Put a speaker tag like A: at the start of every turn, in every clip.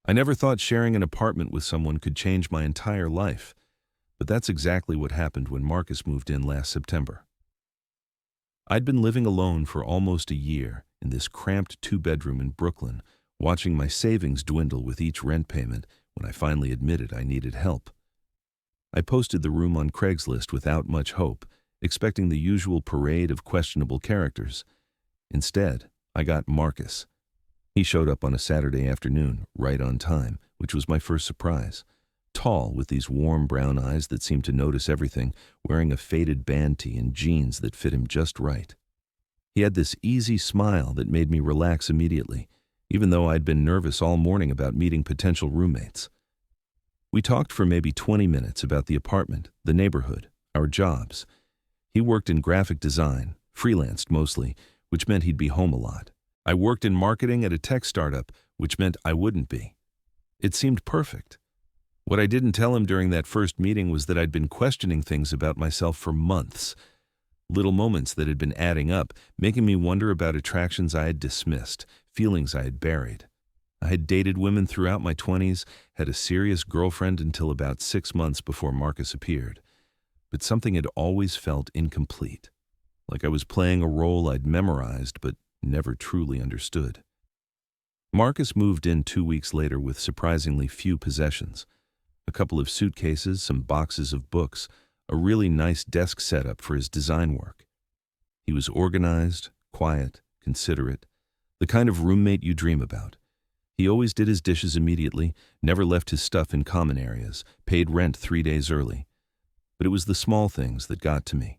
A: I never thought sharing an apartment with someone could change my entire life, but that's exactly what happened when Marcus moved in last September. I'd been living alone for almost a year in this cramped two-bedroom in Brooklyn, watching my savings dwindle with each rent payment when I finally admitted I needed help. I posted the room on Craigslist without much hope, expecting the usual parade of questionable characters. Instead, I got Marcus. He showed up on a Saturday afternoon, right on time, which was my first surprise. Tall, with these warm brown eyes that seemed to notice everything, wearing a faded band tee and jeans that fit him just right. He had this easy smile that made me relax immediately, even though I'd been nervous all morning about meeting potential roommates. We talked for maybe 20 minutes about the apartment, the neighborhood, our jobs. He worked in graphic design, freelanced mostly, which meant he'd be home a lot. I worked in marketing at a tech startup, which meant I wouldn't be. It seemed perfect. What I didn't tell him during that first meeting was that I'd been questioning things about myself for months. Little moments that had been adding up, making me wonder about attractions I had dismissed, feelings I had buried. I had dated women throughout my 20s, had a serious girlfriend until about 6 months before Marcus appeared. But something had always felt incomplete, like I was playing a role I'd memorized but never truly understood. Marcus moved in 2 weeks later with surprisingly few possessions. A couple of suitcases, some boxes of books, a really nice desk setup for his design work. He was organized, quiet, considerate, the kind of roommate you dream about. He always did his dishes immediately, never left his stuff in common areas, paid rent 3 days early. But it was the small things that got to me.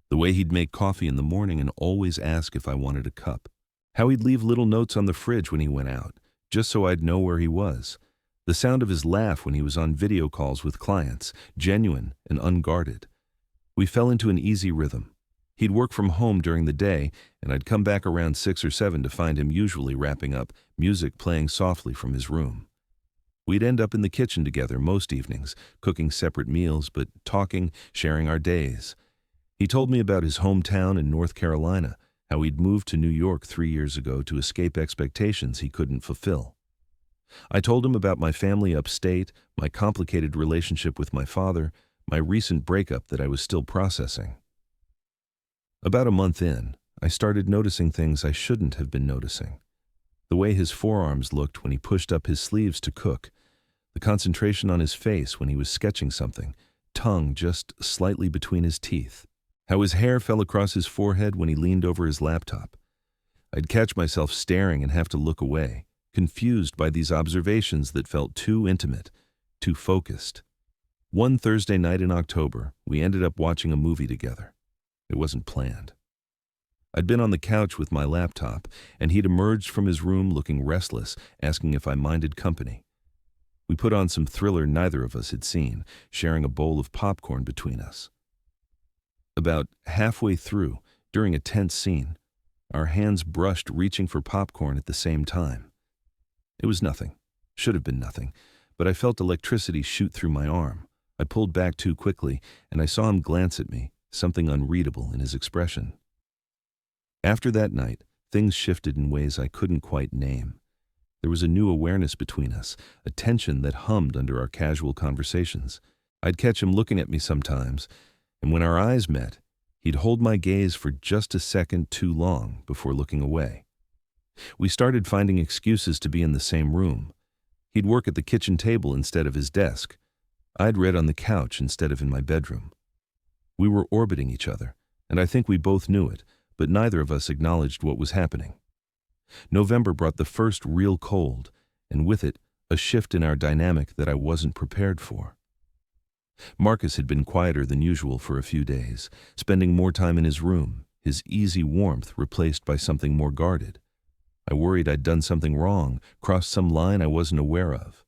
A: The way he'd make coffee in the morning and always ask if I wanted a cup. How he'd leave little notes on the fridge when he went out, just so I'd know where he was. The sound of his laugh when he was on video calls with clients, genuine and unguarded. We fell into an easy rhythm. He'd work from home during the day, and I'd come back around 6 or 7 to find him usually wrapping up, music playing softly from his room. We'd end up in the kitchen together most evenings, cooking separate meals, but talking, sharing our days. He told me about his hometown in North Carolina, how he'd moved to New York 3 years ago to escape expectations he couldn't fulfill. I told him about my family upstate, my complicated relationship with my father, my recent breakup that I was still processing. About a month in, I started noticing things I shouldn't have been noticing. The way his forearms looked when he pushed up his sleeves to cook, the concentration on his face when he was sketching something, tongue just slightly between his teeth, how his hair fell across his forehead when he leaned over his laptop. I'd catch myself staring and have to look away, confused by these observations that felt too intimate, too focused. One Thursday night in October, we ended up watching a movie together. It wasn't planned. I'd been on the couch with my laptop, and he'd emerged from his room looking restless, asking if I minded company. We put on some thriller neither of us had seen, sharing a bowl of popcorn between us. About halfway through, during a tense scene, our hands brushed reaching for popcorn at the same time. It was nothing, should have been nothing, but I felt electricity shoot through my arm. I pulled back too quickly, and I saw him glance at me, something unreadable in his expression. After that night, things shifted in ways I couldn't quite name. There was a new awareness between us, a tension that hummed under our casual conversations. I'd catch him looking at me sometimes, and when our eyes met, he'd hold my gaze for just a second too long before looking away. We started finding excuses to be in the same room. He'd work at the kitchen table instead of his desk. I'd read on the couch instead of in my bedroom. We were orbiting each other, and I think we both knew it, but neither of us acknowledged what was happening. November brought the first real cold, and with it, a shift in our dynamic that I wasn't prepared for. Marcus had been quieter than usual for a few days, spending more time in his room, his easy warmth replaced by something more guarded. I worried I'd done something wrong, crossed some line I wasn't aware of.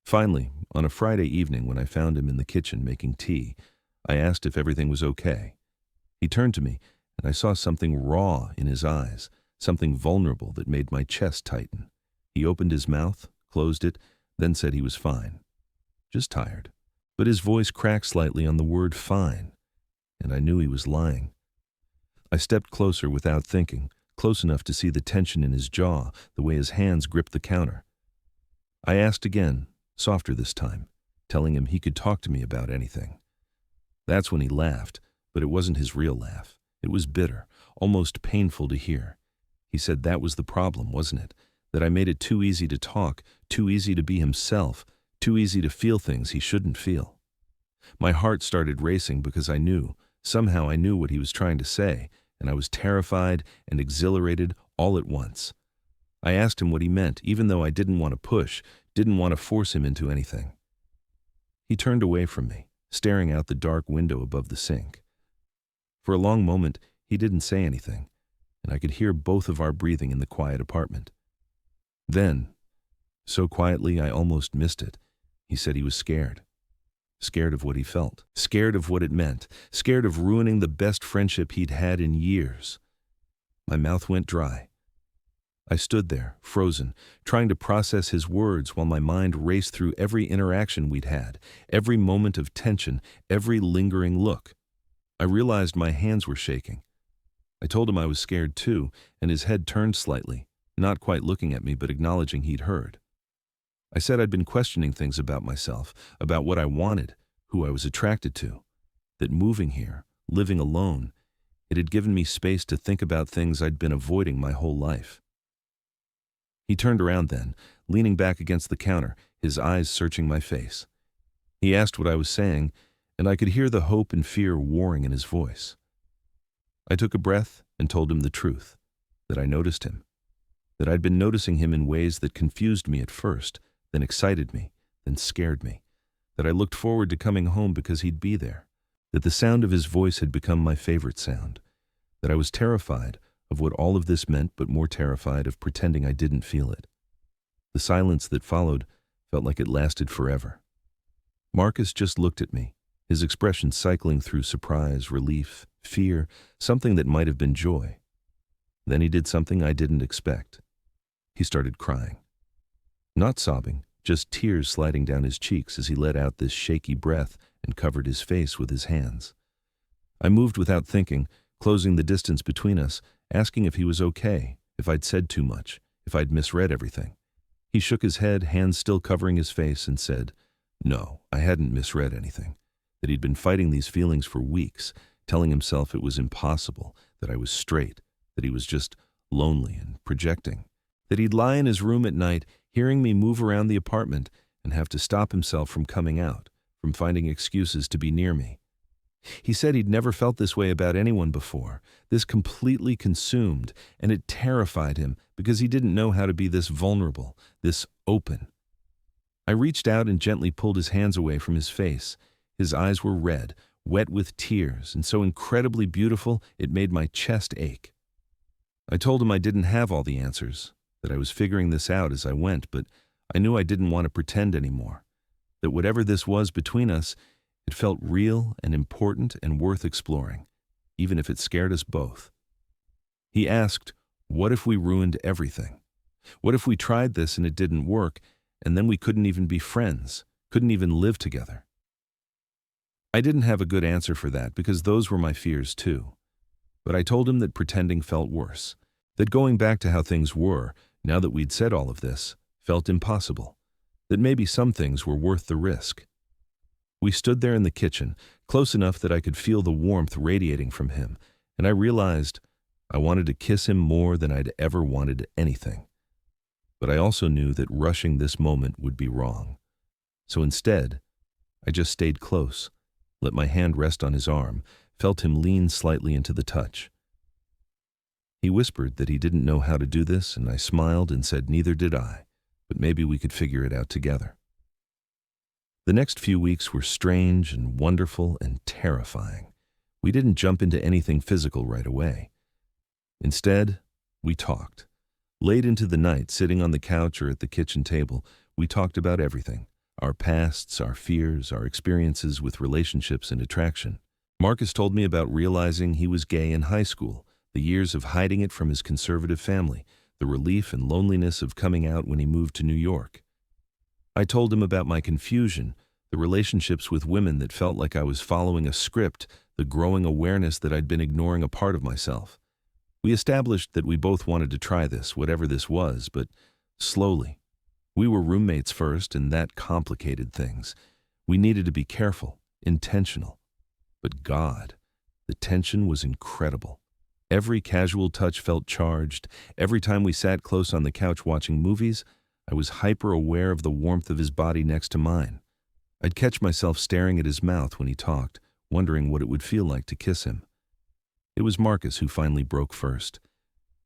A: Finally, on a Friday evening when I found him in the kitchen making tea, I asked if everything was okay. He turned to me, and I saw something raw in his eyes, something vulnerable that made my chest tighten. He opened his mouth, closed it, then said he was fine. Just tired. But his voice cracked slightly on the word fine, and I knew he was lying. I stepped closer without thinking, close enough to see the tension in his jaw, the way his hands gripped the counter. I asked again, softer this time, telling him he could talk to me about anything. That's when he laughed, but it wasn't his real laugh. It was bitter, almost painful to hear. He said that was the problem, wasn't it? That I made it too easy to talk, too easy to be himself, too easy to feel things he shouldn't feel. My heart started racing because somehow I knew what he was trying to say, and I was terrified and exhilarated all at once. I asked him what he meant, even though I didn't want to push, didn't want to force him into anything. He turned away from me, staring out the dark window above the sink. For a long moment, he didn't say anything, and I could hear both of our breathing in the quiet apartment. Then, so quietly I almost missed it, he said he was scared. Scared of what he felt, scared of what it meant, scared of ruining the best friendship he'd had in years. My mouth went dry. I stood there, frozen, trying to process his words while my mind raced through every interaction we'd had, every moment of tension, every lingering look. I realized my hands were shaking. I told him I was scared too, and his head turned slightly, not quite looking at me but acknowledging he'd heard. I said I'd been questioning things about myself, about what I wanted, who I was attracted to, that moving here, living alone, it had given me space to think about things I'd been avoiding my whole life. He turned around then, leaning back against the counter, his eyes searching my face. He asked what I was saying, and I could hear the hope and fear warring in his voice. I took a breath and told him the truth, that I noticed him, that I'd been noticing him in ways that confused me at first, then excited me, then scared me, that I looked forward to coming home because he'd be there, that the sound of his voice had become my favorite sound, that I was terrified of what all of this meant but more terrified of pretending I didn't feel it. The silence that followed felt like it lasted forever. Marcus just looked at me, his expression cycling through surprise, relief, fear, something that might have been joy. Then he did something I didn't expect. He started crying. Not sobbing, just tears sliding down his cheeks as he let out this shaky breath and covered his face with his hands. I moved without thinking, closing the distance between us, asking if he was okay, if I'd said too much, if I'd misread everything. He shook his head, hands still covering his face, and said, no, I hadn't misread anything, that he'd been fighting these feelings for weeks, telling himself it was impossible, that I was straight, that he was just lonely and projecting, that he'd lie in his room at night, hearing me move around the apartment and have to stop himself from coming out, from finding excuses to be near me. He said he'd never felt this way about anyone before, this completely consumed, and it terrified him because he didn't know how to be this vulnerable, this open. I reached out and gently pulled his hands away from his face. His eyes were red, wet with tears, and so incredibly beautiful it made my chest ache. I told him I didn't have all the answers, that I was figuring this out as I went, but I knew I didn't want to pretend anymore, that whatever this was between us, it felt real and important and worth exploring, even if it scared us both. He asked, what if we ruined everything? What if we tried this and it didn't work, and then we couldn't even be friends, couldn't even live together? I didn't have a good answer for that because those were my fears too. But I told him that pretending felt worse, that going back to how things were, now that we'd said all of this, felt impossible, that maybe some things were worth the risk. We stood there in the kitchen, close enough that I could feel the warmth radiating from him, and I realized I wanted to kiss him more than I'd ever wanted anything. But I also knew that rushing this moment would be wrong. So instead, I just stayed close, let my hand rest on his arm, felt him lean slightly into the touch. He whispered that he didn't know how to do this, and I smiled and said neither did I, but maybe we could figure it out together. The next few weeks were strange and wonderful and terrifying. We didn't jump into anything physical right away. Instead, we talked. Late into the night, sitting on the couch or at the kitchen table, we talked about everything. Our pasts, our fears, our experiences with relationships and attraction. Marcus told me about realizing he was gay in high school, the years of hiding it from his conservative family, the relief and loneliness of coming out when he moved to New York. I told him about my confusion, the relationships with women that felt like I was following a script, the growing awareness that I'd been ignoring a part of myself. We established that we both wanted to try this, whatever this was, but slowly, We were roommates first, and that complicated things. We needed to be careful, intentional. But God, the tension was incredible. Every casual touch felt charged. Every time we sat close on the couch watching movies, I was hyper-aware of the warmth of his body next to mine. I'd catch myself staring at his mouth when he talked, wondering what it would feel like to kiss him. It was Marcus who finally broke first.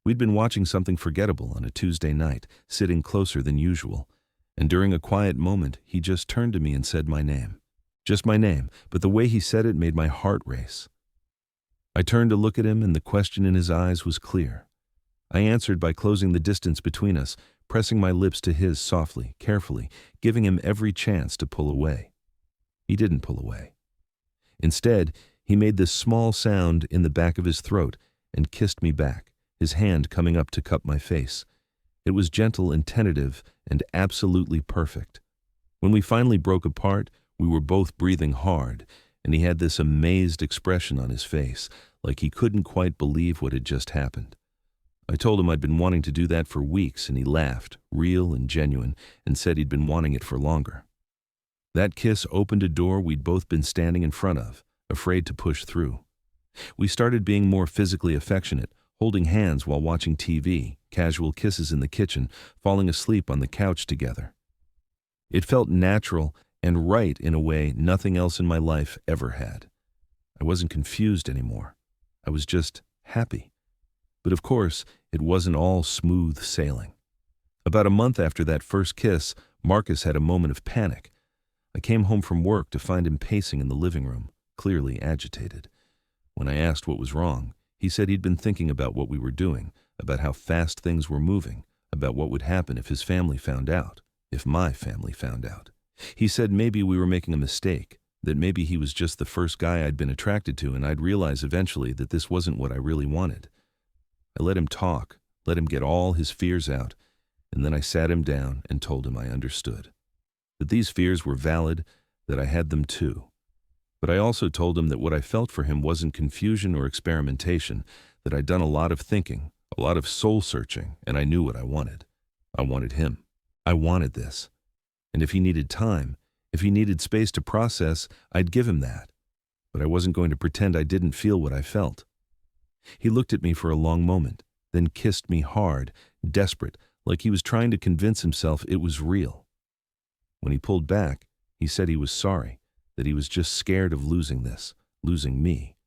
A: We'd been watching something forgettable on a Tuesday night, sitting closer than usual, and during a quiet moment, he just turned to me and said my name. Just my name, but the way he said it made my heart race. I turned to look at him, and the question in his eyes was clear. I answered by closing the distance between us, pressing my lips to his softly, carefully, giving him every chance to pull away. He didn't pull away. Instead, he made this small sound in the back of his throat and kissed me back, his hand coming up to cup my face. It was gentle and tentative and absolutely perfect. When we finally broke apart, we were both breathing hard, and he had this amazed expression on his face, like he couldn't quite believe what had just happened. I told him I'd been wanting to do that for weeks, and he laughed, real and genuine, and said he'd been wanting it for longer. That kiss opened a door we'd both been standing in front of, afraid to push through. We started being more physically affectionate, holding hands while watching TV, casual kisses in the kitchen, falling asleep on the couch together. It felt natural and right in a way nothing else in my life ever had. I wasn't confused anymore. I was just happy. But of course, it wasn't all smooth sailing. About a month after that first kiss, Marcus had a moment of panic. I came home from work to find him pacing in the living room, clearly agitated. When I asked what was wrong, he said he'd been thinking about what we were doing, about how fast things were moving, about what would happen if his family found out, if my family found out. He said maybe we were making a mistake, that maybe he was just the first guy I'd been attracted to, and I'd realize eventually that this wasn't what I really wanted. I let him talk, let him get all his fears out, and then I sat him down and told him I understood. That these fears were valid, that I had them too. But I also told him that what I felt for him wasn't confusion or experimentation, that I'd done a lot of thinking, a lot of soul-searching, and I knew what I wanted. I wanted him. I wanted this. And if he needed time, if he needed space to process, I'd give him that. But I wasn't going to pretend I didn't feel what I felt. He looked at me for a long moment, then kissed me hard, desperate, like he was trying to convince himself it was real. When he pulled back, he said he was sorry, that he was just scared of losing this, losing me.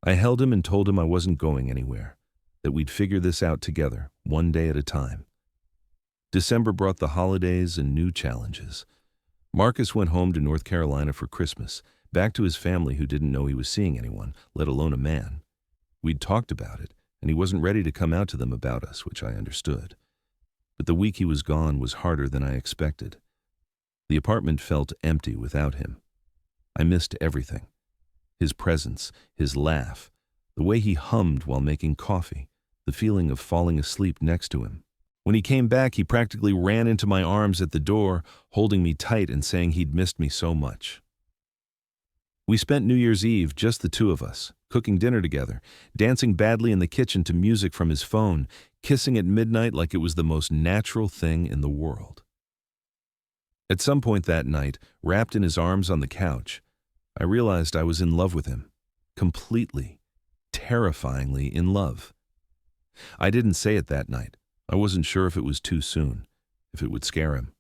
A: I held him and told him I wasn't going anywhere, that we'd figure this out together, one day at a time. December brought the holidays and new challenges. Marcus went home to North Carolina for Christmas, back to his family who didn't know he was seeing anyone, let alone a man. We'd talked about it, and he wasn't ready to come out to them about us, which I understood. But the week he was gone was harder than I expected. The apartment felt empty without him. I missed everything. His presence, his laugh, the way he hummed while making coffee, the feeling of falling asleep next to him. When he came back, he practically ran into my arms at the door, holding me tight and saying he'd missed me so much. We spent New Year's Eve, just the two of us, cooking dinner together, dancing badly in the kitchen to music from his phone, kissing at midnight like it was the most natural thing in the world. At some point that night, wrapped in his arms on the couch, I realized I was in love with him, completely, terrifyingly in love. I didn't say it that night. I wasn't sure if it was too soon, if it would scare him.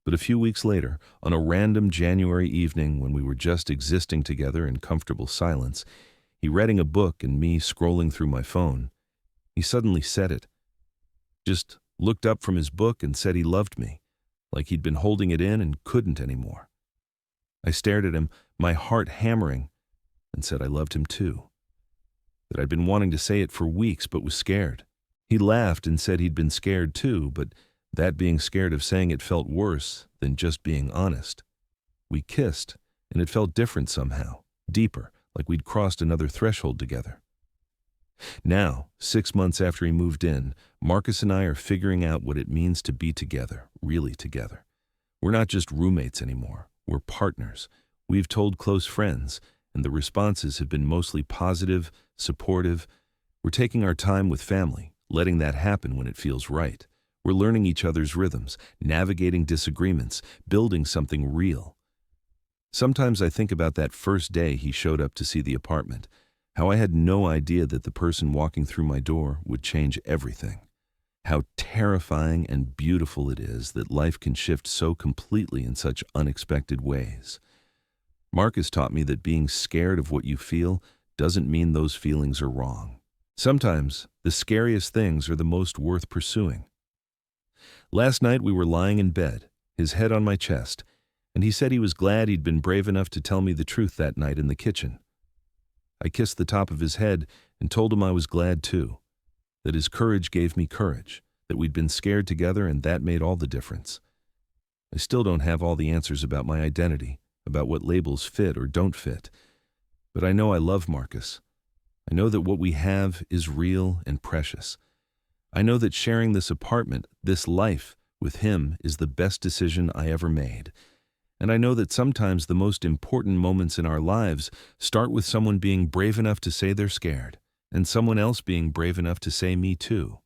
A: But a few weeks later, on a random January evening when we were just existing together in comfortable silence, he reading a book and me scrolling through my phone, he suddenly said it. Just looked up from his book and said he loved me, like he'd been holding it in and couldn't anymore. I stared at him, my heart hammering, and said I loved him too. That I'd been wanting to say it for weeks but was scared. He laughed and said he'd been scared too, but that being scared of saying it felt worse than just being honest. We kissed, and it felt different somehow, deeper, like we'd crossed another threshold together. Now, 6 months after he moved in, Marcus and I are figuring out what it means to be together, really together. We're not just roommates anymore. We're partners. We've told close friends, and the responses have been mostly positive, supportive. We're taking our time with family, letting that happen when it feels right. We're learning each other's rhythms, navigating disagreements, building something real. Sometimes I think about that first day he showed up to see the apartment, how I had no idea that the person walking through my door would change everything. How terrifying and beautiful it is that life can shift so completely in such unexpected ways. Marcus taught me that being scared of what you feel doesn't mean those feelings are wrong. Sometimes the scariest things are the most worth pursuing. Last night we were lying in bed, his head on my chest, and he said he was glad he'd been brave enough to tell me the truth that night in the kitchen. I kissed the top of his head and told him I was glad too, that his courage gave me courage, that we'd been scared together and that made all the difference. I still don't have all the answers about my identity, about what labels fit or don't fit, but I know I love Marcus. I know that what we have is real and precious. I know that sharing this apartment, this life, with him is the best decision I ever made. And I know that sometimes the most important moments in our lives start with someone being brave enough to say they're scared, and someone else being brave enough to say me too.